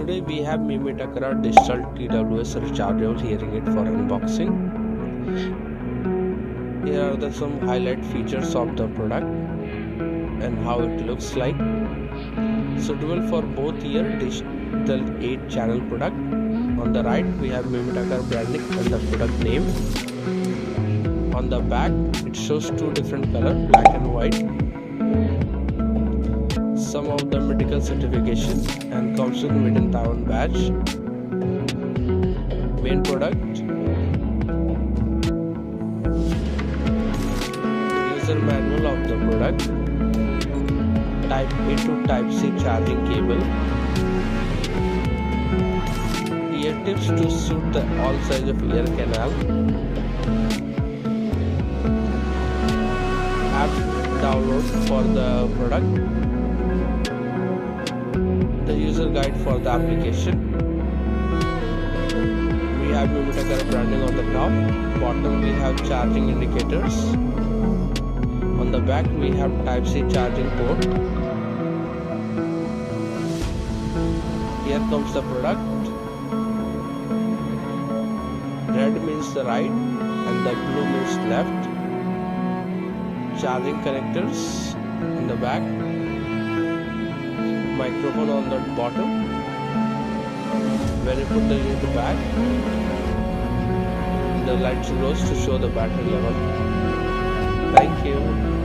Today we have Mimitakara digital TWS rechargeable hearing aid for unboxing. Here are some highlight features of the product and how it looks like. Suitable for both ear digital 8 channel product. On the right we have Mimitakara branding and the product name. On the back it shows two different colors, black and white. Some of the medical certification and comes with Made in Taiwan badge. Main product, user manual of the product, type A to type C charging cable, ear tips to suit the all size of ear canal, app download for the product, the user guide for the application. We have Mimitakara branding on the top. Bottom we have charging indicators. On the back we have Type-C charging port. Here comes the product. Red means the right and the blue means left. Charging connectors in the back. Microphone on the bottom. When you put the lid back, the light glows to show the battery level. Thank you.